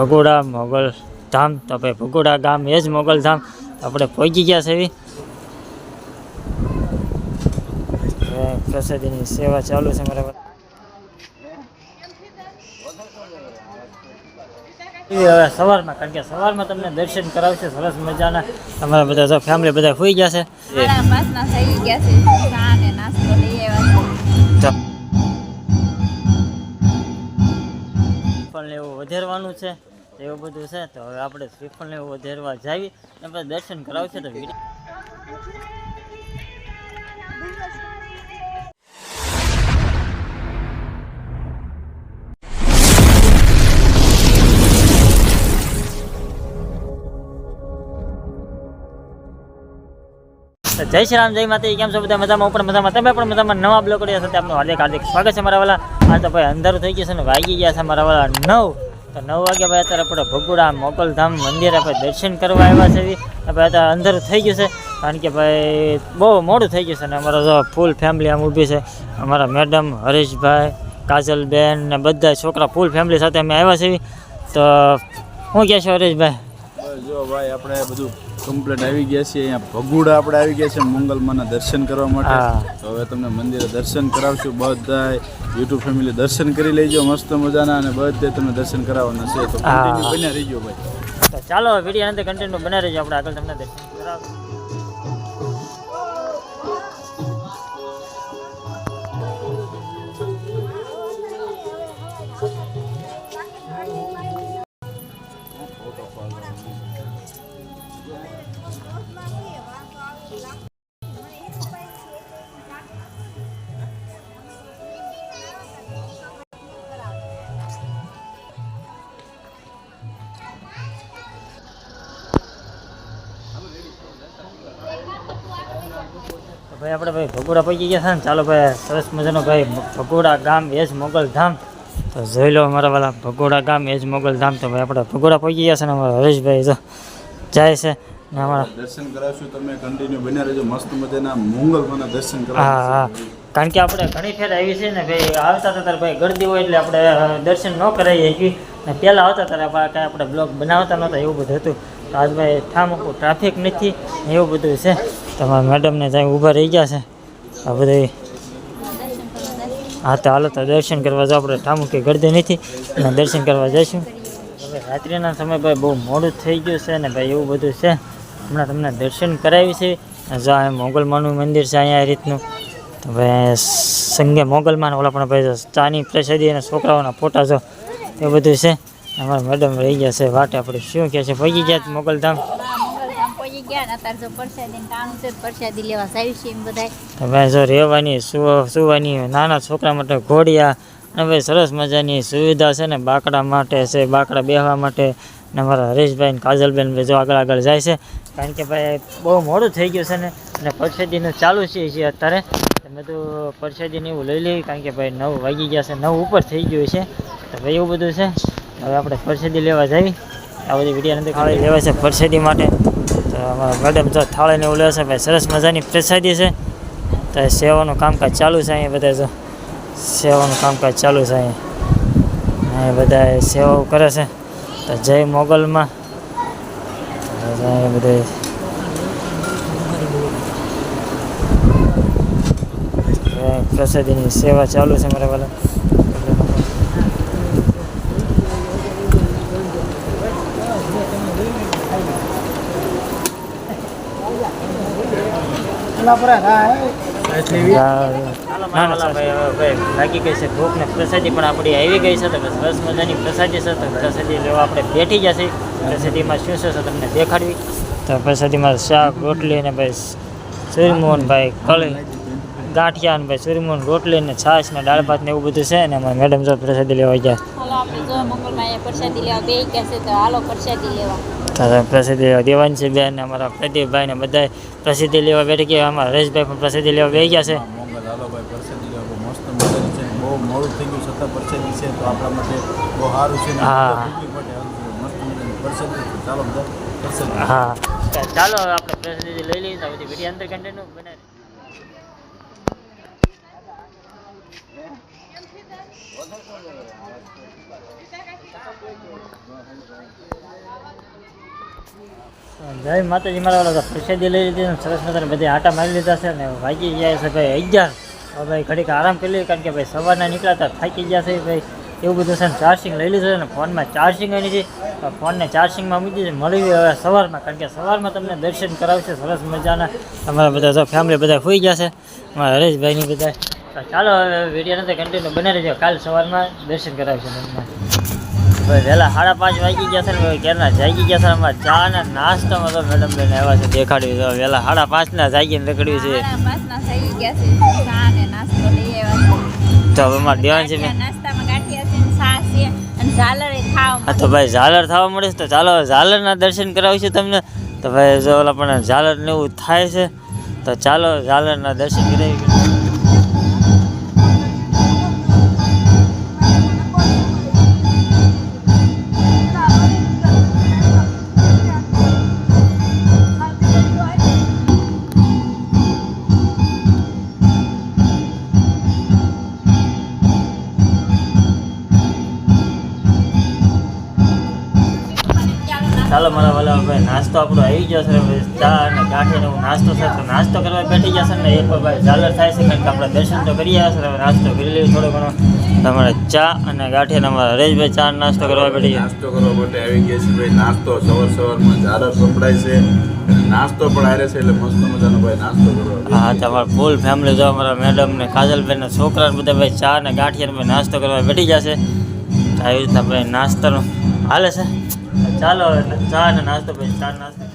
ભગોડા મોગલ ધામ. તો ભાઈ ભગોડા ગામ એ જ મોગલ ધામ આપણે પહોંચી ગયા છે. એવી પ્રસાદીની સેવા ચાલુ છે બરાબર. હવે સવારમાં, કારણ કે સવારમાં તમને દર્શન કરાવશે સરસ મજાના. તમારા બધા જો ફેમિલી બધા સુઈ ગયા છે. શ્રીફળ ને એવું વધારવાનું છે, એવું બધું છે. તો હવે આપણે શ્રીફળ ને એવું વધારવા જાવી અને પછી દર્શન કરાવશે. તો જય શ્રી રામ, જય માતા. કેમ છો બધા? મજામાં? ઉપર મજામાં? તમે પણ મજામાં? નવા બ્લોગ કર્યા સાથે આપનું હાર્દિક હાર્દિક સ્વાગત છે મારા વાલા. આ તો ભાઈ અંધારું થઈ ગયું છે ને વાગી ગયા છે મારા વાલા 9. તો 9 વાગ્યા ભાઈ અત્યારે આપણે ભગોડા મોગલધામ મંદિરે આપણે દર્શન કરવા આવ્યા છે. ભાઈ અત્યારે અંધારું થઈ ગયું છે કારણ કે ભાઈ બહુ મોડું થઈ ગયું છે ને અમારા જો ફૂલ ફેમિલી આમ ઊભી છે. અમારા મેડમ, હરીશભાઈ, કાજલબેન ને બધા છોકરા ફૂલ ફેમિલી સાથે અમે આવ્યા છીએ. તો શું કહે છો હરીશભાઈ? જો ભાઈ આપણે બધું કમ્પ્લીટ આવી ગયા છીએ. અહીંયા ભગોડા આપણે આવી ગયા છે મંગલમાના દર્શન કરવા માટે. તો હવે તમને મંદિરે દર્શન કરાવશું. બધા યુટ્યુબ ફેમિલી દર્શન કરી લેજો મસ્ત મજાના, અને બધે તમને દર્શન કરાવવાના છે. તો કન્ટિન્યુ બન્યા રહીજો ભાઈ. તો ચાલો વિડીયો અંદર કન્ટિન્યુ બના રહેજો, આપણે આગળ તમને દર્શન કરાવશું. ભાઈ આપણે ભાઈ ભગોડા પહોંચી ગયા છે ને. ચાલો ભાઈ સરસ મજાનો ભાઈ ભગોડા ગામ એ જ મોગલ ધામ. તો જોઈ લો અમારા વાલા ભગોડા ગામ એ જ મોગલ ધામ. તો ભાઈ આપણે ભગોડા પહોંચી ગયા છે ને અમારા હરેશભાઈ જો જાય છે ને અમારા દર્શન કરાવશું. તમે કન્ટિન્યુ બન્યા રહેજો. મસ્ત મજાના મંગલમાના દર્શન હા કરાવશું. હા, કારણ કે આપણે ઘણી ફેર આવી છે ને ભાઈ. આવતા હતા ત્યારે ભાઈ ગળદી હોય એટલે આપણે દર્શન ન કરાવી શકીએ. ને પહેલાં આવતા ત્યારે કાંઈ આપણે બ્લોગ બનાવતા નહોતા, એવું બધું હતું. તો આજ ભાઈ ઠામુકું ટ્રાફિક નથી એવું બધું છે. તમારા મેડમને ત્યાં ઊભા રહી ગયા છે આ બધા. હા તો હાલો તો દર્શન કરવા જાઓ. આપણે ઠામુકી ગળદી નથી અને દર્શન કરવા જઈશું. હવે રાત્રિના સમય ભાઈ બહુ મોડું થઈ ગયું છે ને ભાઈ એવું બધું છે. હમણાં તમને દર્શન કરાવી છે. જો આ મોગલમાનું મંદિર છે અહીંયા આ રીતનું. તો ભાઈ સંગે મોગલમાન ઓલા પણ ભાઈ ચાની પ્રસાદી અને છોકરાઓના ફોટા જો એ બધું છે. અમારા મેડમ રહી ગયા છે વાટે. આપણે શું કહે છે પહોંચી ગયા મોગલધામ? ભાઈ જો રહેવાની સુવાની નાના છોકરા માટે ઘોડિયા અને ભાઈ સરસ મજાની સુવિધા છે ને. બાકડા માટે છે, બાકડા બેસવા માટે. ને અમારા હરેશભાઈ ને કાજલબેન ભાઈ જો આગળ આગળ જાય છે કારણ કે ભાઈ બહુ મોડું થઈ ગયું છે ને. અને પરસાદીનું ચાલુ છે અત્યારે. તમે તો પરસાદીને એવું લઈ લઈએ કારણ કે ભાઈ 9 વાગી ગયા છે, 9 ઉપર થઈ ગયું છે. તો ભાઈ એવું બધું છે. હવે આપણે પરસાદી લેવા જઈએ. આ બધી વિડીયો અંદર ખાલી લેવા છે પરસાદી માટે. તો અમારા મેડમ જો થાળીને એવું લેશે ભાઈ. સરસ મજાની પ્રસાદી છે. તો સેવાનું કામકાજ ચાલુ છે અહીંયા. બધા જો સેવાનું કામકાજ ચાલુ છે અહીંયા બધા સેવાઓ કરે છે. તો જય મોગલમાં બધા પ્રસાદીની સેવા ચાલુ છે મારા વાલા. લાગી ગઈ છે ભૂખ ને પ્રસાદી પણ આપણી આવી ગઈ છે. તો સરસ મજાની પ્રસાદી છે. તો પ્રસાદી લેવા આપણે બેઠી જશે. પ્રસાદીમાં શું છે તમને દેખાડવી. તો પ્રસાદીમાં શાક, રોટલી ને ભાઈ સૂર્યમોહન ભાઈ કળી ગાંઠિયા ને ભાઈ સૂર્યમોહન રોટલી ને છાશ ને દાળ ભાત ને એવું બધું છે. ને અમારા મેડમ જો પ્રસાદી લેવા ગયા. પ્રસિદ્ધિ લેવા દેવાની છે બેન. અમારા પ્રદીપભાઈ ને બધા પ્રસિદ્ધિ લેવા બેઠી ગયા. અમારા હરેશભાઈ પણ પ્રસિદ્ધિ લેવા બેસી ગયા છે. બહુ મોડું થઈ ગયું છતાં પ્રસાદી છે તો આપણા માટે બહુ સારું છે. હા ચાલો હવે આપણે પ્રસિદ્ધિ લઈ લઈએ. તો બધી વિડીયો અંદર કન્ટેન્ટ બનાવી. જય માતાજી મારા વાળા પ્રસાદી લઈ લીધી ને સરસ મજાને બધે આટા મારી લીધા છે ને વાગી ગયા છે ભાઈ 11. હવે ભાઈ ઘડીક આરામ કરી લઈએ કારણ કે ભાઈ સવારના નીકળ્યા હતા થાકી ગયા છે ભાઈ એવું બધું છે ને ચાર્જિંગ લઈ લીધું છે ને ફોનમાં ચાર્જિંગ નથી ફોનને ચાર્જિંગમાં મૂકી દીધી મળવી હવે સવારમાં કારણ કે સવારમાં તમને દર્શન કરાવશે સરસ મજાના તમારા બધા જો ફેમિલી બધા હોઈ ગયા છે અમારા હરેશભાઈની બધા તો ચાલો હવે વિડીયો નથી કન્ટિન્યુ બને રહેજો કાલ સવારમાં દર્શન કરાવશે તમને ભાઈ વહેલા 5:30 વાગી ગયા છે ને ભાઈ ક્યારના જાગી ગયા છે અમારે ચા ને નાસ્તામાં તો મેડમ બેન આવ્યા છે દેખાડ્યું તો વહેલા 5:30 જાગીને નીકળ્યું છે તો હવે અમારે દેવાન છે હા તો ભાઈ ઝાલર થવા મળે છે તો ચાલો ઝાલરના દર્શન કરાવીશું તમને તો ભાઈ જો ઓલા પણ ઝાલર ને એવું થાય છે તો ચાલો ઝાલરના દર્શન કરાવી ચાલો મારા વાલા ભાઈ નાસ્તો આપણો આવી ગયો છે ભાઈ ચા અને ગાંઠીને એવું નાસ્તો છે તો નાસ્તો કરવા બેઠી જશે ને એક ભાઈ ઝાલર થાય છે કારણ કે આપણે દર્શન તો કરી આવ્યા છે હવે નાસ્તો કરી લઈએ થોડો ઘણો તમારે ચા અને ગાંઠીને અમારા હરેશભાઈ ચા નાસ્તો કરવા બેઠી નાસ્તો કરવા માટે આવી ગયા છે ભાઈ નાસ્તો સવારમાં ઝાલર સંભળાય છે અને નાસ્તો પણ આવે છે એટલે મસ્ત મજાનો ભાઈ નાસ્તો કરવા હા તમારે ફૂલ ફેમિલી જો અમારા મેડમ ને કાજલબેન ને છોકરા બધા ભાઈ ચા અને ગાંઠિયા ભાઈ નાસ્તો કરવા બેઠી જશે આવી રીતના ભાઈ નાસ્તાનો હાલે છે ચાલો એટલે ચા ને નાસ્તો ભાઈ ચા નાસ્તો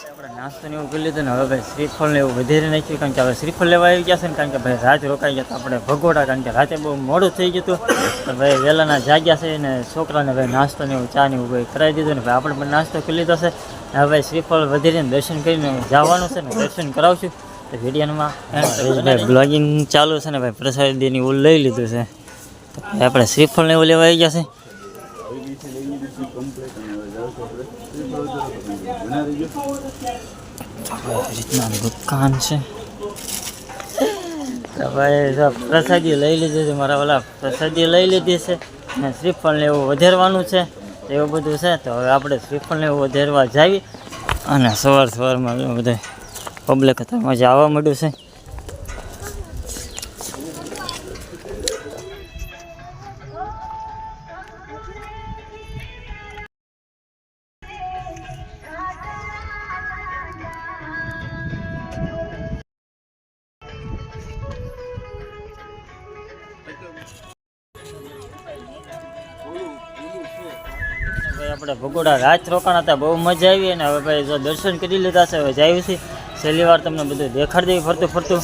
આપણે નાસ્તો ને એવું કરી લીધું ને હવે ભાઈ શ્રીફળ ને એવું વધારે નાખ્યું કારણ કે હવે શ્રીફળ લેવા આવી ગયા છે ને કારણ કે ભાઈ રાત રોકાઈ ગયા આપણે ભગોડા કારણ કે રાતે બહુ મોડું થઈ ગયું હતું તો ભાઈ વહેલાના જાગ્યા છે ને છોકરાને ભાઈ નાસ્તો ને એવું ચા ને એવું ભાઈ કરાવી દીધું ને ભાઈ આપણે પણ નાસ્તો કરી લીધો છે હવે ભાઈ શ્રીફળ વધારીને દર્શન કરીને જવાનું છે ને દર્શન કરાવશું તો વિડીયોમાં બ્લોગિંગ ચાલુ છે ને ભાઈ પ્રસાદીની એવું લઈ લીધું છે તો આપણે શ્રીફળ ને એવું લેવા આવી ગયા છે રીતના દુકાન છે તો ભાઈ જો પ્રસાદી લઈ લીધી છે મારા ઓલા પ્રસાદી લઈ લીધી છે ને શ્રીફળ ને એવું વધારવાનું છે એવું બધું છે તો હવે આપણે શ્રીફળ ને એવું વધારવા જાવી અને સવારમાં બધા પબ્લિક હતા મજા આવવા માંડ્યું છે આપણે ભગોડા રાત રોકાણ હતા બહુ મજા આવી અને હવે ભાઈ જો દર્શન કરી લીધા છે હવે જાય છે છેલ્લી વાર તમને બધું દેખાડી દઈએ ફરતું ફરતું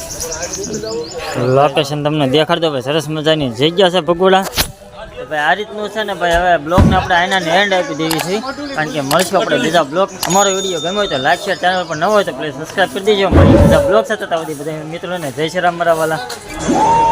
લોકેશન તમને દેખાડી દો ભાઈ સરસ મજાની જગ્યા છે ભગોડા તો ભાઈ આ રીતનું છે ને ભાઈ હવે બ્લોગને આપણે આનાને એન્ડ આપી દેવી છે કારણ કે મળશું આપણે બીજા બ્લોગ અમારો વિડીયો ગમ્યો હોય તો લાઈક શેર ચેનલ પર ન હોય તો પ્લીઝ સબસ્ક્રાઈબ કરી દેજો બીજા બ્લોગ સાથે બધી બધા મિત્રોને જય શ્રી રામ મારા વાલા